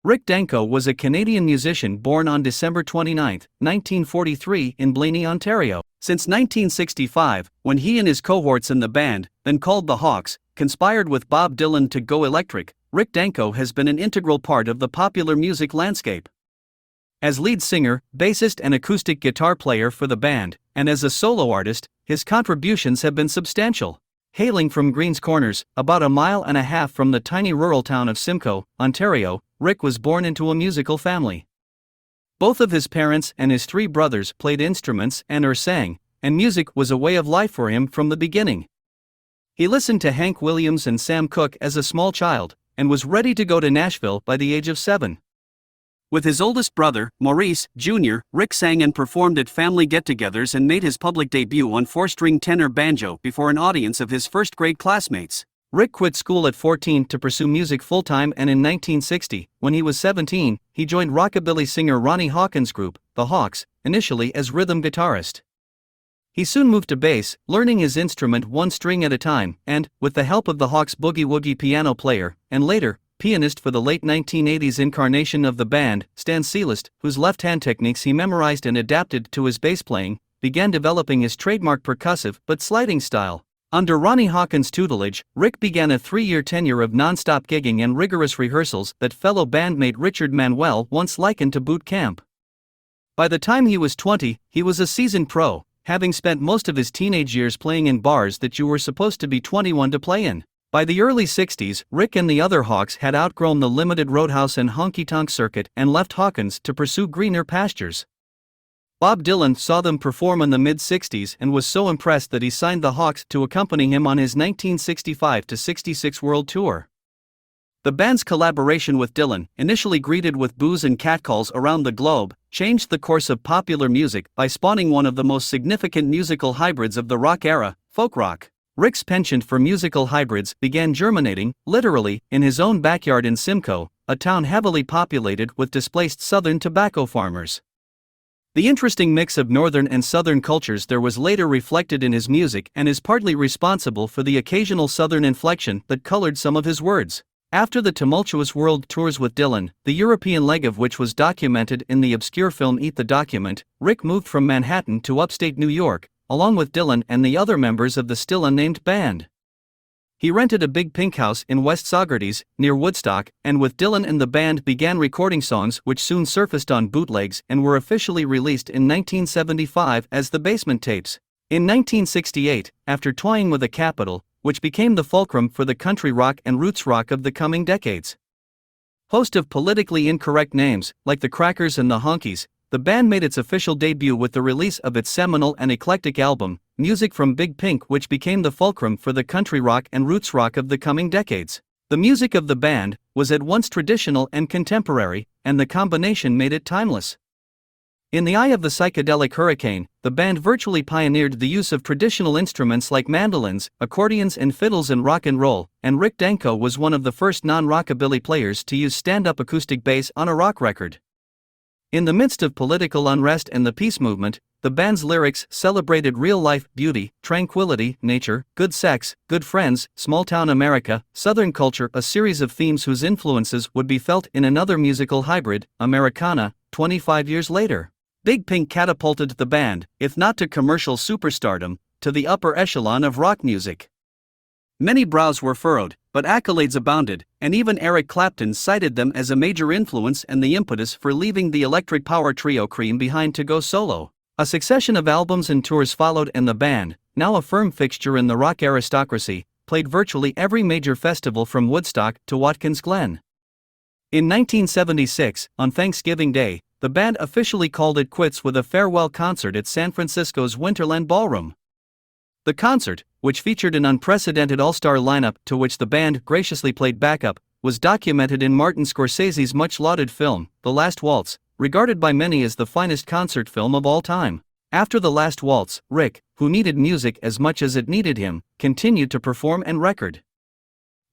Rick Danko was a Canadian musician born on December 29, 1943 in Blaney, Ontario. Since 1965, when he and his cohorts in the band, then called the Hawks, conspired with Bob Dylan to go electric, Rick Danko has been an integral part of the popular music landscape. As lead singer, bassist and acoustic guitar player for the band, and as a solo artist, his contributions have been substantial. Hailing from Greens Corners, about 1.5 miles from the tiny rural town of Simcoe, Ontario, Rick was born into a musical family. Both of his parents and his 3 brothers played instruments and/or sang, and music was a way of life for him from the beginning. He listened to Hank Williams and Sam Cooke as a small child, and was ready to go to Nashville by the age of 7. With his oldest brother, Maurice, Jr., Rick sang and performed at family get-togethers and made his public debut on 4-string tenor banjo before an audience of his first-grade classmates. Rick quit school at 14 to pursue music full-time, and in 1960, when he was 17, he joined rockabilly singer Ronnie Hawkins' group, the Hawks, initially as rhythm guitarist. He soon moved to bass, learning his instrument 1 string at a time, and, with the help of the Hawks' boogie-woogie piano player, and later, pianist for the late 1980s incarnation of the band, Stan Seelist, whose left-hand techniques he memorized and adapted to his bass playing, began developing his trademark percussive but sliding style. Under Ronnie Hawkins' tutelage, Rick began a 3-year tenure of non-stop gigging and rigorous rehearsals that fellow bandmate Richard Manuel once likened to boot camp. By the time he was 20, he was a seasoned pro, having spent most of his teenage years playing in bars that you were supposed to be 21 to play in. By the early 60s, Rick and the other Hawks had outgrown the limited roadhouse and honky-tonk circuit and left Hawkins to pursue greener pastures. Bob Dylan saw them perform in the mid-60s and was so impressed that he signed the Hawks to accompany him on his 1965-66 world tour. The band's collaboration with Dylan, initially greeted with boos and catcalls around the globe, changed the course of popular music by spawning one of the most significant musical hybrids of the rock era, folk rock. Rick's penchant for musical hybrids began germinating, literally, in his own backyard in Simcoe, a town heavily populated with displaced southern tobacco farmers. The interesting mix of northern and southern cultures there was later reflected in his music and is partly responsible for the occasional southern inflection that colored some of his words. After the tumultuous world tours with Dylan, the European leg of which was documented in the obscure film Eat the Document, Rick moved from Manhattan to upstate New York, along with Dylan and the other members of the still unnamed band. He rented a big pink house in West Saugerties, near Woodstock, and with Dylan and the band began recording songs which soon surfaced on bootlegs and were officially released in 1975 as the Basement Tapes. In 1968, after toying with a capital, which became the fulcrum for the country rock and roots rock of the coming decades. Host of politically incorrect names, like the Crackers and the Honkies, the band made its official debut with the release of its seminal and eclectic album, Music from Big Pink, which became the fulcrum for the country rock and roots rock of the coming decades. The music of the band was at once traditional and contemporary, and the combination made it timeless. In the eye of the psychedelic hurricane, the band virtually pioneered the use of traditional instruments like mandolins, accordions and fiddles in rock and roll, and Rick Danko was one of the first non-rockabilly players to use stand-up acoustic bass on a rock record. In the midst of political unrest and the peace movement, the band's lyrics celebrated real-life beauty, tranquility, nature, good sex, good friends, small-town America, Southern culture, a series of themes whose influences would be felt in another musical hybrid, Americana, 25 years later. Big Pink catapulted the band, if not to commercial superstardom, to the upper echelon of rock music. Many brows were furrowed, but accolades abounded, and even Eric Clapton cited them as a major influence and the impetus for leaving the electric power trio Cream behind to go solo. A succession of albums and tours followed, and the band, now a firm fixture in the rock aristocracy, played virtually every major festival from Woodstock to Watkins Glen. In 1976, on Thanksgiving Day, the band officially called it quits with a farewell concert at San Francisco's Winterland Ballroom. The concert, which featured an unprecedented all-star lineup to which the band graciously played backup, was documented in Martin Scorsese's much-lauded film, The Last Waltz, regarded by many as the finest concert film of all time. After The Last Waltz, Rick, who needed music as much as it needed him, continued to perform and record.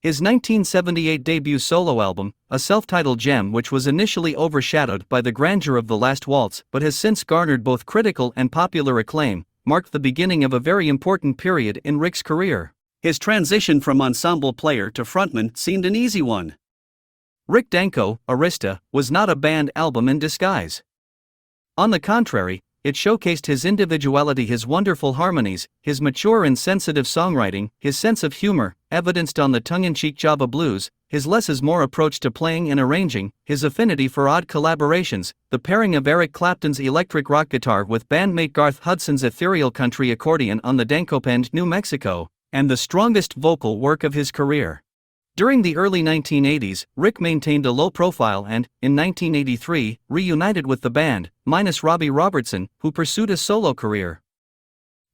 His 1978 debut solo album, a self-titled gem which was initially overshadowed by the grandeur of The Last Waltz but has since garnered both critical and popular acclaim, marked the beginning of a very important period in Rick's career. His transition from ensemble player to frontman seemed an easy one. Rick Danko, Arista, was not a band album in disguise. On the contrary, it showcased his individuality, his wonderful harmonies, his mature and sensitive songwriting, his sense of humor, evidenced on the tongue-in-cheek Java blues, his less is more approach to playing and arranging, his affinity for odd collaborations, the pairing of Eric Clapton's electric rock guitar with bandmate Garth Hudson's ethereal country accordion on the Danko penned New Mexico, and the strongest vocal work of his career. During the early 1980s, Rick maintained a low profile and, in 1983, reunited with the band, minus Robbie Robertson, who pursued a solo career.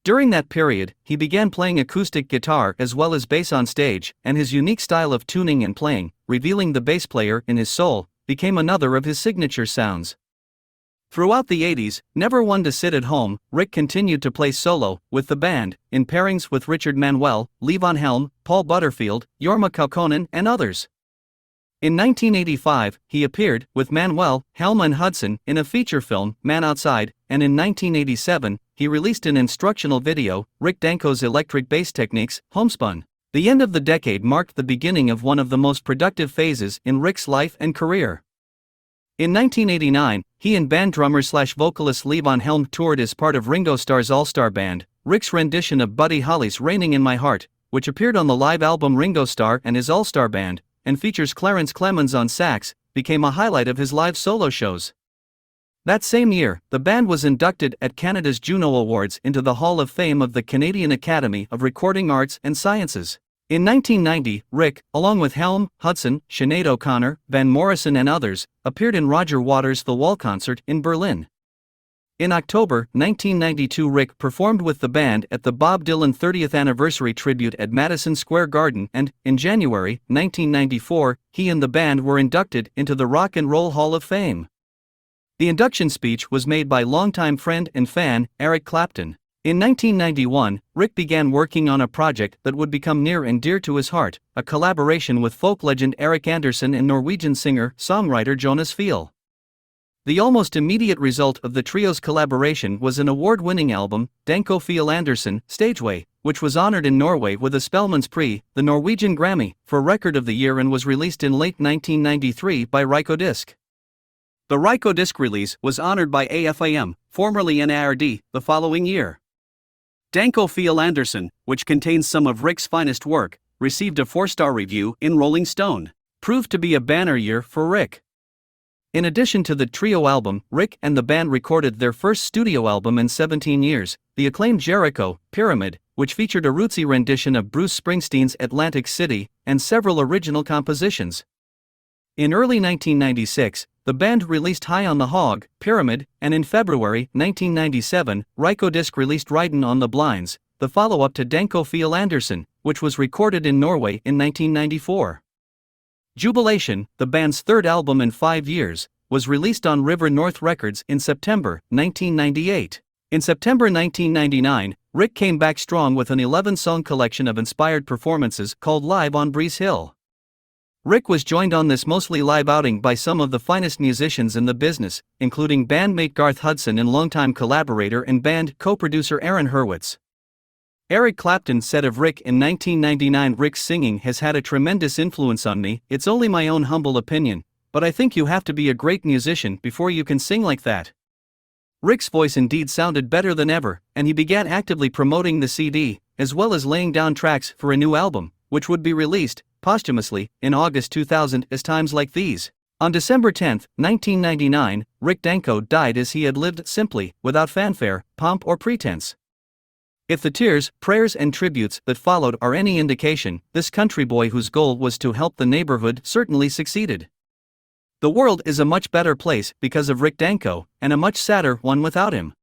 During that period, he began playing acoustic guitar as well as bass on stage, and his unique style of tuning and playing, revealing the bass player in his soul, became another of his signature sounds. Throughout the 80s, never one to sit at home, Rick continued to play solo, with the band, in pairings with Richard Manuel, Levon Helm, Paul Butterfield, Jorma Kaukonen, and others. In 1985, he appeared, with Manuel, Helm and Hudson, in a feature film, Man Outside, and in 1987, he released an instructional video, Rick Danko's Electric Bass Techniques, Homespun. The end of the decade marked the beginning of one of the most productive phases in Rick's life and career. In 1989, he and band drummer/vocalist Levon Helm toured as part of Ringo Starr's All-Star Band. Rick's rendition of Buddy Holly's Raining in My Heart, which appeared on the live album Ringo Starr and His All-Star Band, and features Clarence Clemons on sax, became a highlight of his live solo shows. That same year, the band was inducted at Canada's Juno Awards into the Hall of Fame of the Canadian Academy of Recording Arts and Sciences. In 1990, Rick, along with Helm, Hudson, Sinead O'Connor, Van Morrison and others, appeared in Roger Waters' The Wall concert in Berlin. In October 1992, Rick performed with the band at the Bob Dylan 30th anniversary tribute at Madison Square Garden, and, in January 1994, he and the band were inducted into the Rock and Roll Hall of Fame. The induction speech was made by longtime friend and fan, Eric Clapton. In 1991, Rick began working on a project that would become near and dear to his heart, a collaboration with folk legend Eric Anderson and Norwegian singer-songwriter Jonas Fjell. The almost immediate result of the trio's collaboration was an award-winning album, Danko Fjell Anderson, Stageway, which was honored in Norway with a Spellemans Prix, the Norwegian Grammy, for Record of the Year and was released in late 1993 by Rykodisc. The Rykodisc release was honored by AFIM, formerly NARD, the following year. Danko Fjell Anderson, which contains some of Rick's finest work, received a 4-star review in Rolling Stone. Proved to be a banner year for Rick. In addition to the trio album, Rick and the band recorded their first studio album in 17 years, the acclaimed Jericho, Pyramid, which featured a rootsy rendition of Bruce Springsteen's Atlantic City, and several original compositions. In early 1996, the band released High on the Hog, Pyramid, and in February 1997, Rykodisc released Ridin' on the Blinds, the follow-up to Danko Fjell Anderson, which was recorded in Norway in 1994. Jubilation, the band's third album in 5 years, was released on River North Records in September 1998. In September 1999, Rick came back strong with an 11-song collection of inspired performances called Live on Breeze Hill. Rick was joined on this mostly live outing by some of the finest musicians in the business, including bandmate Garth Hudson and longtime collaborator and band co-producer Aaron Hurwitz. Eric Clapton said of Rick in 1999, "Rick's singing has had a tremendous influence on me. It's only my own humble opinion, but I think you have to be a great musician before you can sing like that." Rick's voice indeed sounded better than ever, and he began actively promoting the CD, as well as laying down tracks for a new album, which would be released posthumously in August 2000 as Times Like These. On December 10, 1999, Rick Danko died as he had lived simply, without fanfare, pomp or pretense. If the tears, prayers and tributes that followed are any indication, this country boy whose goal was to help the neighborhood certainly succeeded. The world is a much better place because of Rick Danko, and a much sadder one without him.